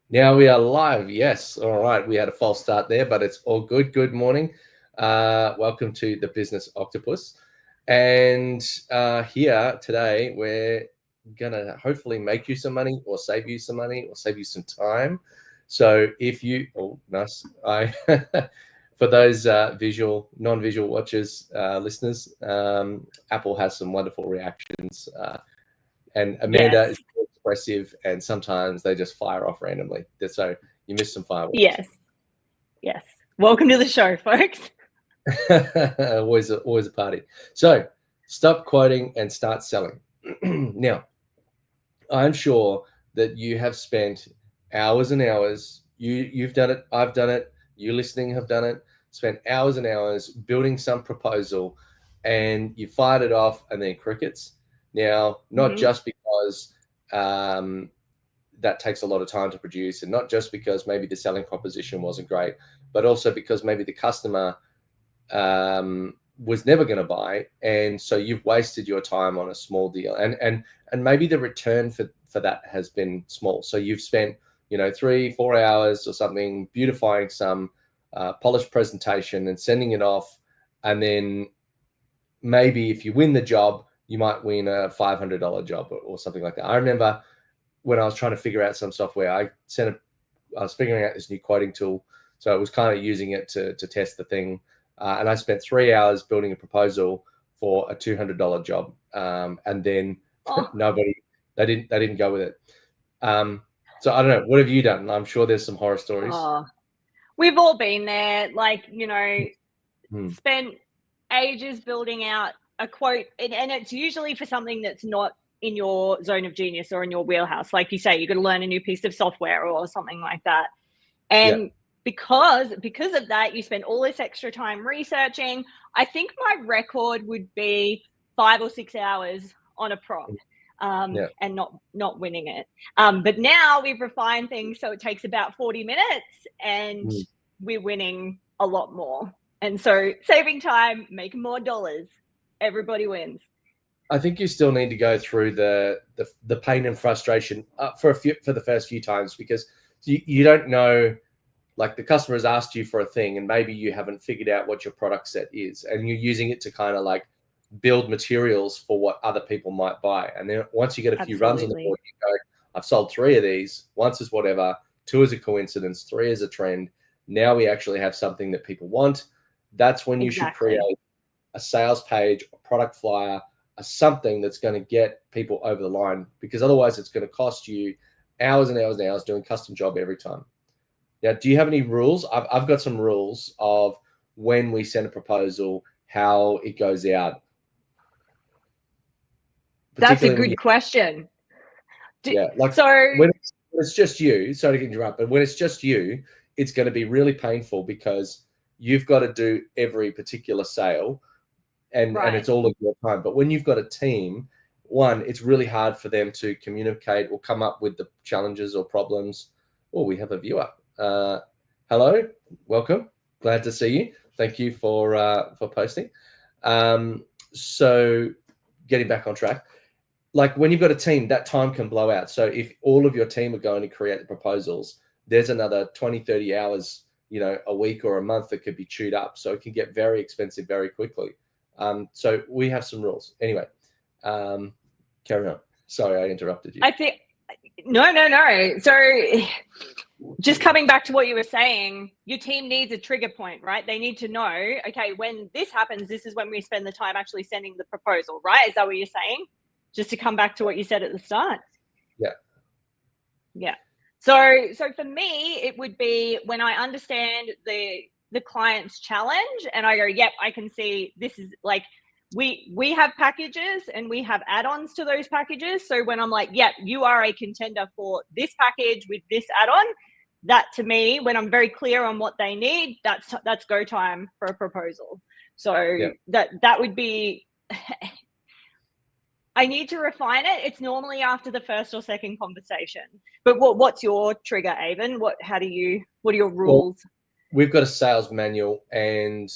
Now we are live. Yes. All right. We had a false start there, but it's all good. Good morning. Welcome to the Business Octopus. And here today, we're going to hopefully make you some money or save you some money or save you some time. So if you, oh, nice. For those non-visual watchers, listeners, Apple has some wonderful reactions. And Amanda Yes. is expressive, and sometimes they just fire off randomly. So you missed some fireworks. Yes. Yes. Welcome to the show, folks. always a party. So stop quoting and start selling. Now, I'm sure that you have spent hours and hours. You've done it. I've done it. You listening have done it. Spent hours and hours building some proposal, and you fired it off, and then crickets. Now, not just because that takes a lot of time to produce, and not just because maybe the selling proposition wasn't great, but also because maybe the customer was never going to buy, and so you've wasted your time on a small deal, and maybe the return for that has been small. So you've spent 3-4 hours or something beautifying some polished presentation and sending it off, and then maybe if you win the job, you might win a $500 job or something like that. I remember when I was trying to figure out some software, I was figuring out this new quoting tool. So I was kind of using it to test the thing. And I spent 3 hours building a proposal for a $200 job. And then they didn't go with it. So I don't know. What have you done? I'm sure there's some horror stories. We've all been there. Spent ages building out a quote, and it's usually for something that's not in your zone of genius or in your wheelhouse. Like you say, you're going to learn a new piece of software or something like that. And because of that, you spend all this extra time researching. I think my record would be 5 or 6 hours on a prop. And not winning it. But now we've refined things, so it takes about 40 minutes and we're winning a lot more. And so saving time, making more dollars, everybody wins. I think you still need to go through the pain and frustration for the first few times, because you don't know, like the customer has asked you for a thing and maybe you haven't figured out what your product set is, and you're using it to kind of like build materials for what other people might buy. And then once you get a few runs on the board, you go, I've sold 3 of these. Once is whatever, 2 is a coincidence, 3 is a trend. Now we actually have something that people want. That's when you should create a sales page, a product flyer, something that's going to get people over the line, because otherwise it's going to cost you hours and hours and hours doing custom job every time. Now, do you have any rules? I've got some rules of when we send a proposal, how it goes out. That's a good question. When it's just you, sorry to interrupt, but when it's just you, it's going to be really painful because you've got to do every particular sale, and it's all of your time. But when you've got a team, one, it's really hard for them to communicate or come up with the challenges or problems. Oh, we have a viewer. Hello, welcome. Glad to see you. Thank you for posting. So getting back on track, like when you've got a team, that time can blow out. So if all of your team are going to create the proposals, there's another 20-30 hours, a week or a month that could be chewed up. So it can get very expensive very quickly. So we have some rules. Anyway, carry on. Sorry, I interrupted you. I think no. So just coming back to what you were saying, your team needs a trigger point, right? They need to know, okay, when this happens, this is when we spend the time actually sending the proposal, right? Is that what you're saying? Just to come back to what you said at the start. Yeah. So for me, it would be when I understand the client's challenge and I go, yep, I can see this is like, we have packages and we have add-ons to those packages. So when I'm like, yep, you are a contender for this package with this add-on, that to me, when I'm very clear on what they need, that's go time for a proposal. So that would be, I need to refine it. It's normally after the first or second conversation. But what's your trigger, Avon? What are your rules? Well, we've got a sales manual, and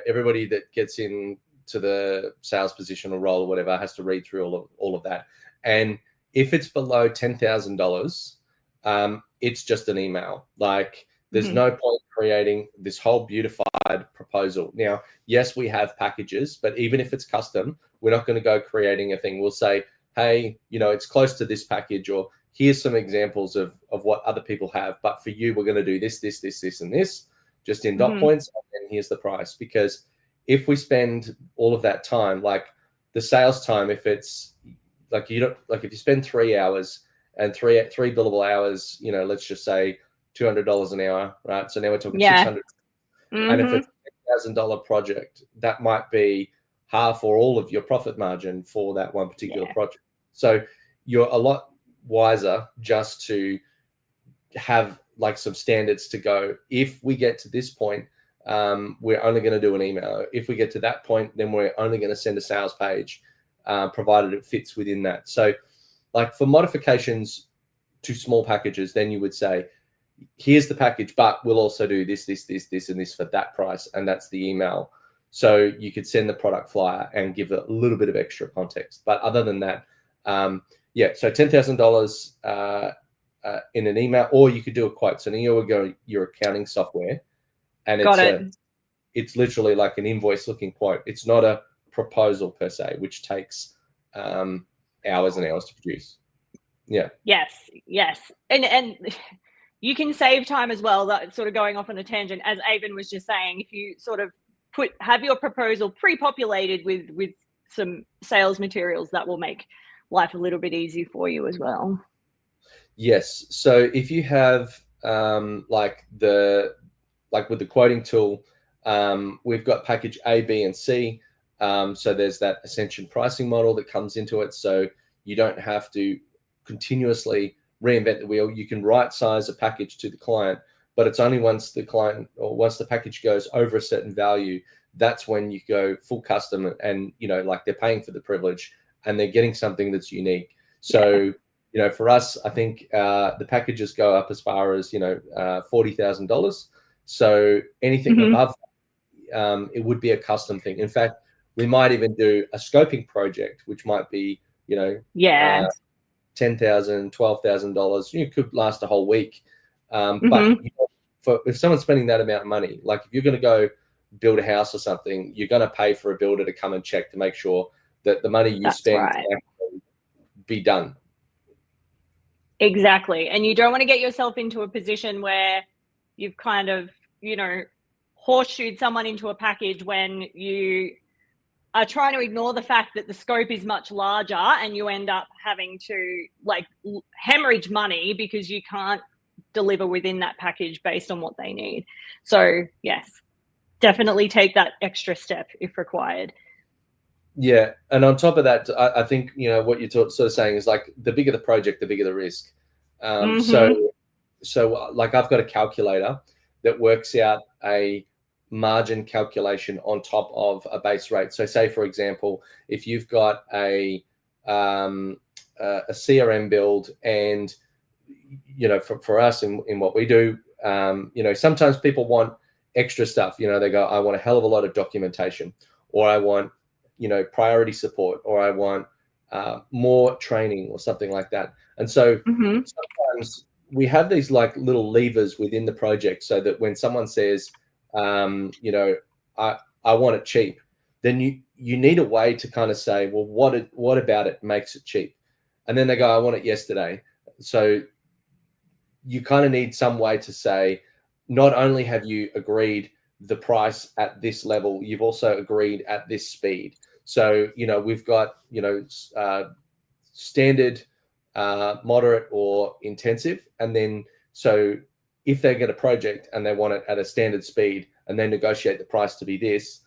everybody that gets in to the sales position or role or whatever has to read through all of that. And if it's below $10,000, it's just an email. Like there's no point creating this whole beautified proposal. Now, yes, we have packages, but even if it's custom, we're not going to go creating a thing. We'll say, hey, it's close to this package, or here's some examples of what other people have. But for you, we're going to do this, this, this, this, and this, just in dot points. And here's the price. Because if we spend all of that time, like the sales time, if it's like, if you spend 3 hours and three billable hours, let's just say $200 an hour, right? So now we're talking $600. And if it's $1,000 project, that might be half or all of your profit margin for that one particular project. So you're a lot wiser just to have like some standards to go. If we get to this point, we're only going to do an email. If we get to that point, then we're only going to send a sales page, provided it fits within that. So like for modifications to small packages, then you would say, here's the package, but we'll also do this, this, this, this, and this for that price. And that's the email. So you could send the product flyer and give it a little bit of extra context. But other than that, so $10,000 in an email, or you could do a quote. So now you would go your accounting software, and it's literally like an invoice looking quote. It's not a proposal per se, which takes hours and hours to produce. Yeah. Yes. And you can save time as well. That sort of going off on a tangent, as Avon was just saying, if you sort of have your proposal pre-populated with some sales materials, that will make life a little bit easier for you as well. Yes. So if you have with the quoting tool, we've got package A, B, and C. So there's that Ascension pricing model that comes into it. So you don't have to continuously reinvent the wheel. You can right size a package to the client, but it's only once the package goes over a certain value, that's when you go full custom, and like they're paying for the privilege and they're getting something that's unique. So for us, I think the packages go up as far as $40,000. So anything above that, it would be a custom thing. In fact, we might even do a scoping project, which might be $10,000, $12,000. You could last a whole week. But if someone's spending that amount of money, like if you're going to go build a house or something, you're going to pay for a builder to come and check to make sure that the money you spend can actually be done. Exactly. And you don't want to get yourself into a position where you've kind of, horseshoed someone into a package when you are trying to ignore the fact that the scope is much larger, and you end up having to like hemorrhage money because you can't deliver within that package based on what they need. So yes, definitely take that extra step if required. Yeah. And on top of that, I think, what you're sort of saying is like the bigger the project, the bigger the risk. So like I've got a calculator that works out a margin calculation on top of a base rate. So say, for example, if you've got a CRM build, and, for us in what we do, sometimes people want extra stuff. They go, I want a hell of a lot of documentation, or I want, priority support, or I want more training or something like that. And so sometimes we have these like little levers within the project, so that when someone says, I want it cheap, then you need a way to kind of say, well, what about it makes it cheap? And then they go, I want it yesterday. So you kind of need some way to say, not only have you agreed the price at this level, you've also agreed at this speed. So, we've got, standard, moderate, or intensive. And then, so if they get a project and they want it at a standard speed, and they negotiate the price to be this,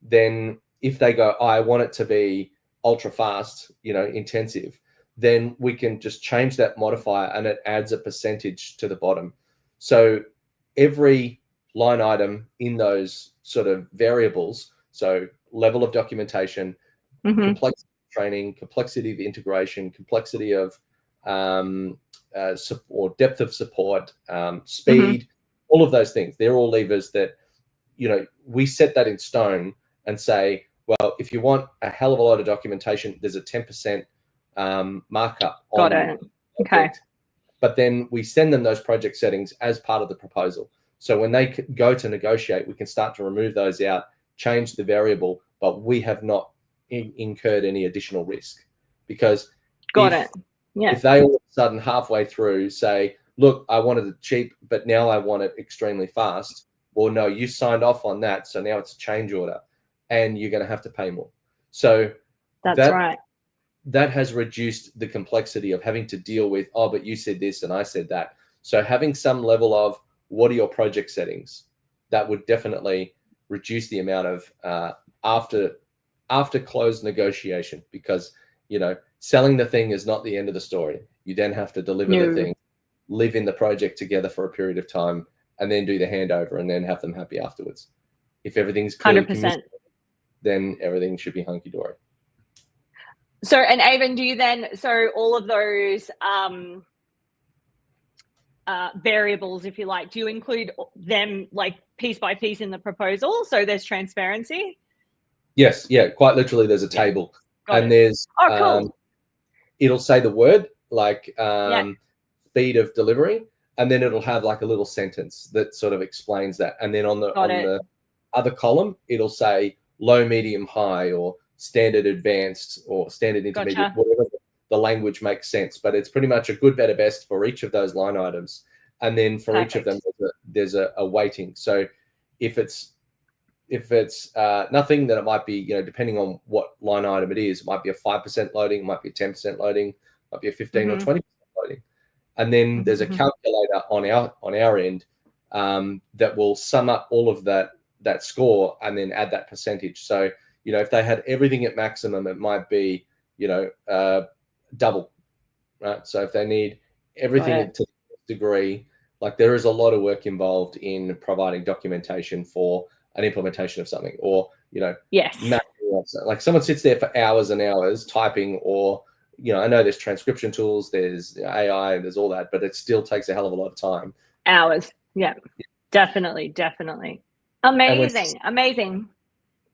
then if they go, I want it to be ultra fast, intensive, then we can just change that modifier, and it adds a percentage to the bottom. So every line item in those sort of variables, so level of documentation, complexity of training, complexity of integration, complexity of or depth of support, speed, all of those things, they're all levers that, we set that in stone and say, well, if you want a hell of a lot of documentation, there's a 10% markup. Got it. Okay. but then we send them those project settings as part of the proposal. So when they go to negotiate, we can start to remove those out, change the variable, but we have not incurred any additional risk. Because if they all of a sudden halfway through say, look, I wanted it cheap, but now I want it extremely fast. Well, no, you signed off on that, so now it's a change order, and you're going to have to pay more. So that's right. That has reduced the complexity of having to deal with, oh, but you said this and I said that. So having some level of what are your project settings, that would definitely reduce the amount of after closed negotiation, because, you know, selling the thing is not the end of the story. You then have to deliver the thing, live in the project together for a period of time, and then do the handover and then have them happy afterwards. If everything's clearly 100%, then everything should be hunky-dory. So, and Avon, do you then, so all of those variables, if you like, do you include them like piece by piece in the proposal so there's transparency? Yes, yeah, quite literally there's a table. And there's, cool. It'll say the word like speed of delivery, and then it'll have like a little sentence that sort of explains that. And then on the other column, it'll say low, medium, high, or standard, advanced, or standard, intermediate, whatever the language makes sense. But it's pretty much a good, better, best for each of those line items. And then for each of them, there's a weighting. So if it's nothing, then it might be, you know, depending on what line item it is, it might be a 5% loading, it might be a 10% loading, it might be a 15 or 20% loading. And then there's a calculator on our end that will sum up all of that score and then add that percentage. So, you know, if they had everything at maximum, it might be, you know, double, right? So if they need everything to the degree, like there is a lot of work involved in providing documentation for an implementation of something, or, you know, like someone sits there for hours and hours typing, or, you know, I know there's transcription tools, there's AI, there's all that, but it still takes a hell of a lot of time. Hours. Yeah, definitely. Amazing.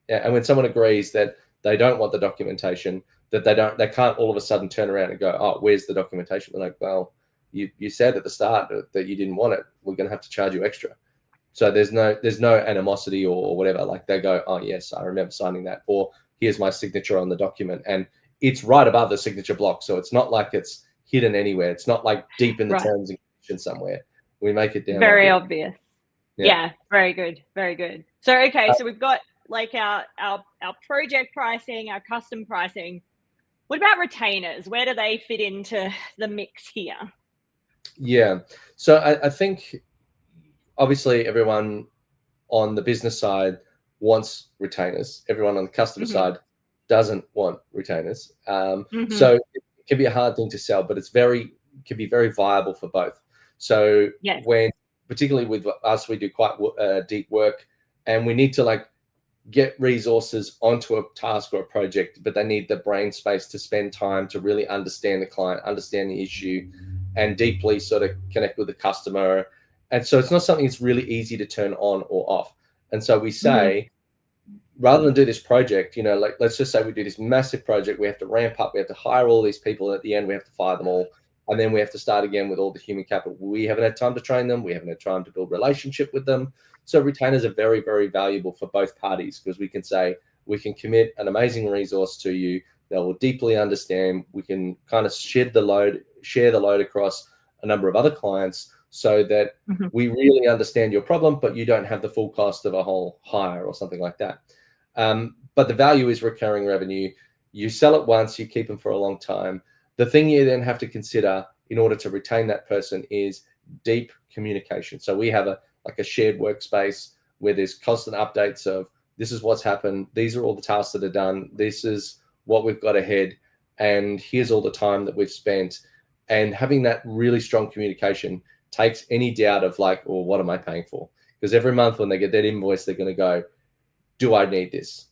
Yeah, and when someone agrees that they don't want the documentation, that they can't all of a sudden turn around and go, oh, where's the documentation? They're like, well, you said at the start that you didn't want it. We're going to have to charge you extra. So there's no animosity or whatever. Like they go, oh yes, I remember signing that, or here's my signature on the document, and it's right above the signature block. So it's not like it's hidden anywhere. It's not like deep in the terms and conditions somewhere. We make it down. Very obvious. Yeah, very good. So okay, so we've got like our project pricing, our custom pricing. What about retainers? Where do they fit into the mix here? Yeah, so I think obviously everyone on the business side wants retainers. Everyone on the customer side doesn't want retainers. So it can be a hard thing to sell, but it can be very viable for both. So when, particularly with us, we do quite deep work, and we need to like get resources onto a task or a project, but they need the brain space to spend time to really understand the client, understand the issue, and deeply sort of connect with the customer. And so it's not something that's really easy to turn on or off. And so we say, rather than do this project, you know, like let's just say we do this massive project, we have to ramp up, we have to hire all these people, and at the end we have to fire them all. And then we have to start again with all the human capital. We haven't had time to train them. We haven't had time to build relationship with them. So retainers are very, very valuable for both parties, because we can say, we can commit an amazing resource to you that will deeply understand. We can kind of share the load across a number of other clients, so that we really understand your problem, but you don't have the full cost of a whole hire or something like that. But the value is recurring revenue. You sell it once, you keep them for a long time. The thing you then have to consider in order to retain that person is deep communication. So we have a shared workspace where there's constant updates of, this is what's happened, these are all the tasks that are done, this is what we've got ahead, and here's all the time that we've spent. And having that really strong communication takes any doubt of like, well, what am I paying for? Because every month when they get that invoice, they're going to go, do I need this?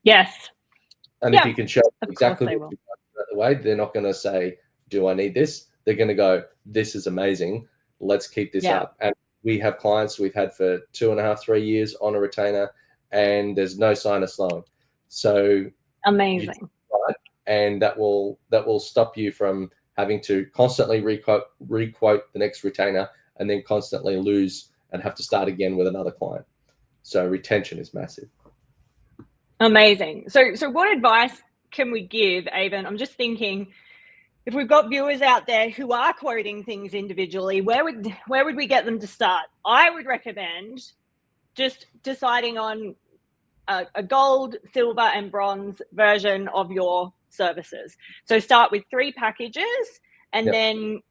Yes. And if you can show exactly what you've done the way, they're not going to say, do I need this? They're going to go, this is amazing, let's keep this up. And we have clients we've had for 2.5, 3 years on a retainer, and there's no sign of slowing. So amazing. And that will stop you from having to constantly requote the next retainer and then constantly lose and have to start again with another client. So retention is massive. Amazing. So what advice can we give, Avon? I'm just thinking, if we've got viewers out there who are quoting things individually, where would we get them to start? I would recommend just deciding on a gold, silver, and bronze version of your services. So start with 3 packages, and then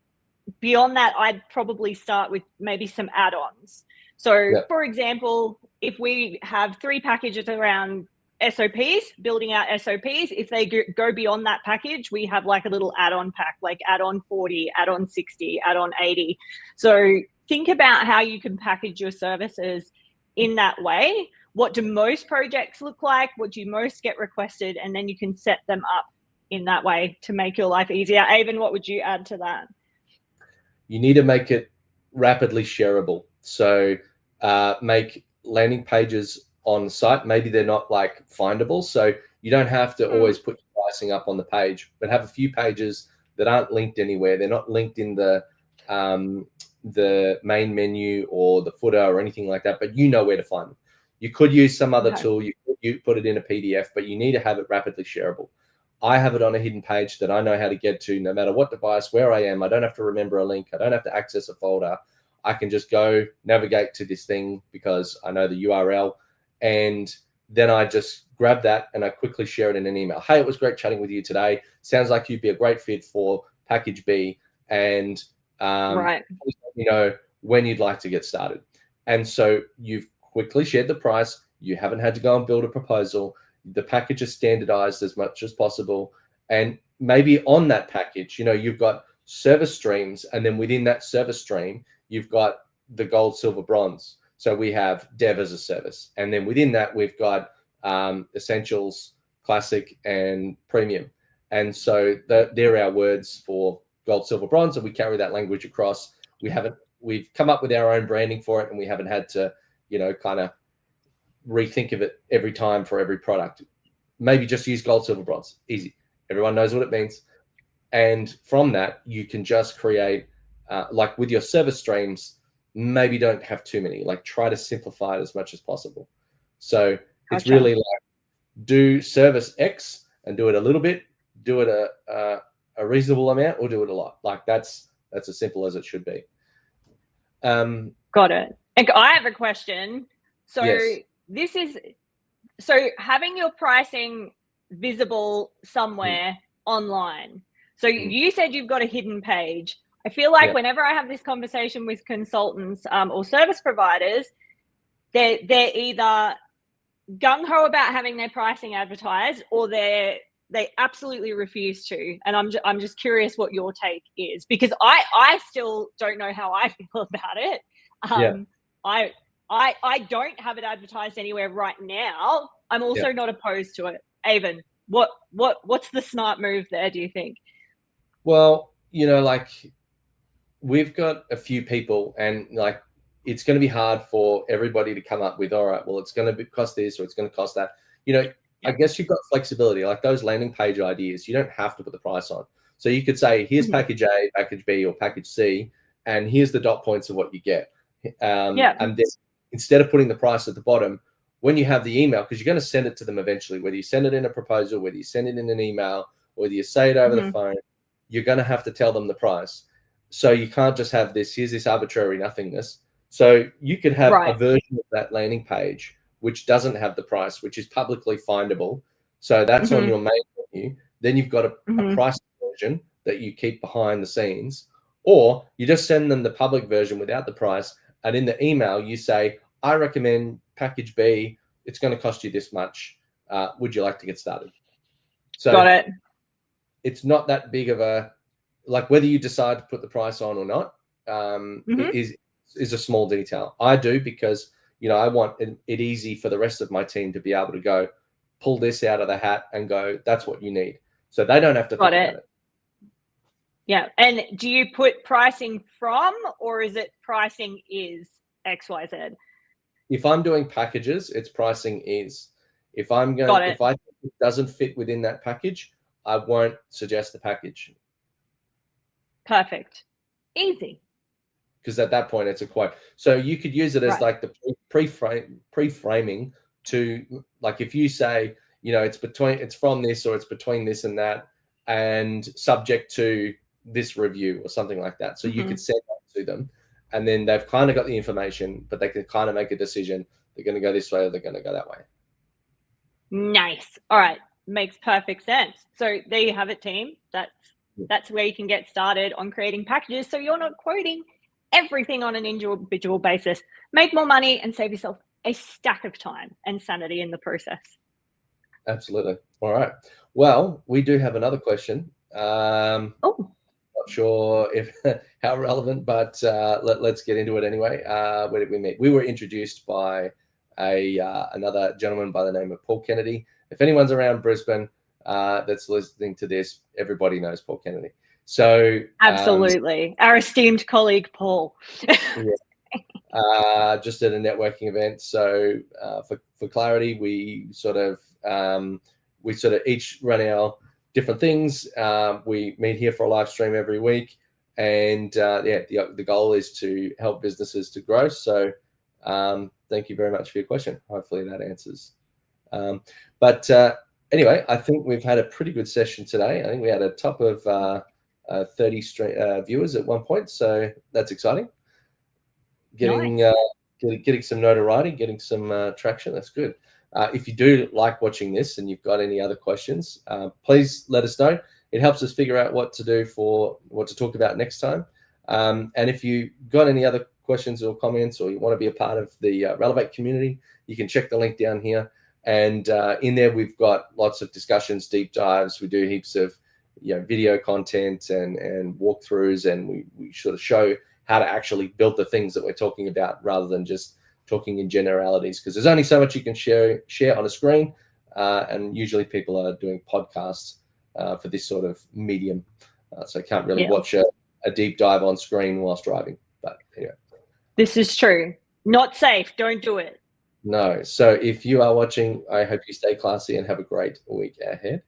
beyond that, I'd probably start with maybe some add-ons. So for example, if we have 3 packages around SOPs, building out SOPs, if they go beyond that package, we have like a little add-on pack, like add-on 40, add-on 60, add-on 80. So think about how you can package your services in that way. What do most projects look like? What do you most get requested? And then you can set them up in that way to make your life easier. Avon, what would you add to that? You need to make it rapidly shareable. So make landing pages on site. Maybe they're not like findable, so you don't have to always put your pricing up on the page, but have a few pages that aren't linked anywhere. They're not linked in the main menu or the footer or anything like that, but you know where to find them. You could use some other tool. You put it in a PDF, but you need to have it rapidly shareable. I have it on a hidden page that I know how to get to no matter what device, where I am. I don't have to remember a link. I don't have to access a folder. I can just go navigate to this thing because I know the URL, and then I just grab that and I quickly share it in an email. Hey, it was great chatting with you today. Sounds like you'd be a great fit for package B, and please let me know when you'd like to get started. And so you've quickly shared the price. You haven't had to go and build a proposal. The package is standardized as much as possible. And maybe on that package, you've got service streams, and then within that service stream, you've got the gold, silver, bronze. So we have dev as a service. And then within that, we've got essentials, classic, and premium. And so they're our words for gold, silver, bronze, and we carry that language across. We've come up with our own branding for it, and we haven't had to, kind of rethink of it every time for every product. Maybe just use gold, silver, bronze. Easy. Everyone knows what it means. And from that, you can just create, like with your service streams, maybe don't have too many, like try to simplify it as much as possible. So it's really like do service X and do it a little bit, do it a reasonable amount, or do it a lot. Like that's as simple as it should be. Got it. I have a question. So so having your pricing visible somewhere online. So you said you've got a hidden page. I feel like whenever I have this conversation with consultants or service providers, they're either gung-ho about having their pricing advertised, or they absolutely refuse to. And I'm just curious what your take is, because I still don't know how I feel about it. I don't have it advertised anywhere right now. I'm also not opposed to it. Avon, what's the smart move there, do you think? Well, like we've got a few people, and like it's going to be hard for everybody to come up with, all right, well, it's going to cost this or it's going to cost that. I guess you've got flexibility, like those landing page ideas. You don't have to put the price on. So you could say, here's package A, package B, or package C, and here's the dot points of what you get. And then instead of putting the price at the bottom, when you have the email, because you're going to send it to them eventually, whether you send it in a proposal, whether you send it in an email, whether you say it over the phone, you're going to have to tell them the price. So you can't just have here's this arbitrary nothingness. So you could have a version of that landing page which doesn't have the price, which is publicly findable. So that's on your main menu. Then you've got a price version that you keep behind the scenes, or you just send them the public version without the price. And in the email, you say, I recommend package B. It's going to cost you this much. Would you like to get started? So got it. It's not that big of a, like whether you decide to put the price on or not is a small detail. I do because, I want it easy for the rest of my team to be able to go pull this out of the hat and go, that's what you need. So they don't have to think about it. Yeah. And do you put pricing from, or is it pricing is XYZ? If I'm doing packages, it's pricing is. If I think it doesn't fit within that package, I won't suggest the package. Perfect. Easy. Because at that point it's a quote. So you could use it as Right. like the pre-framing to, like, if you say, you know, it's from this, or it's between this and that, and subject to this review or something like that. So you could send that to them, and then they've kind of got the information, but they can kind of make a decision. They're going to go this way or they're going to go that way. Nice. All right. Makes perfect sense. So there you have it, team. That's where you can get started on creating packages, so you're not quoting everything on an individual basis. Make more money and save yourself a stack of time and sanity in the process. Absolutely. All right. Well, we do have another question. Oh, not sure if how relevant, but let's get into it anyway. Where did we meet? We were introduced by another gentleman by the name of Paul Kennedy. If anyone's around Brisbane that's listening to this, everybody knows Paul Kennedy. So absolutely. Our esteemed colleague, Paul. Just at a networking event. So for clarity, we sort of each run our different things. We meet here for a live stream every week, and the goal is to help businesses to grow. So thank you very much for your question. Hopefully that answers. But anyway, I think we've had a pretty good session today. I think we had a top of 30 viewers at one point, so that's exciting. Getting some notoriety, getting some traction. That's good. If you do like watching this and you've got any other questions, please let us know. It helps us figure out what to talk about next time. And if you got any other questions or comments, or you want to be a part of the Relevate community, you can check the link down here. And in there, we've got lots of discussions, deep dives. We do heaps of video content and walkthroughs, and we sort of show how to actually build the things that we're talking about, rather than just talking in generalities, because there's only so much you can share on a screen, and usually people are doing podcasts for this sort of medium, so can't really watch a deep dive on screen whilst driving. But anyway, this is true. Not safe. Don't do it. No. So if you are watching, I hope you stay classy and have a great week ahead.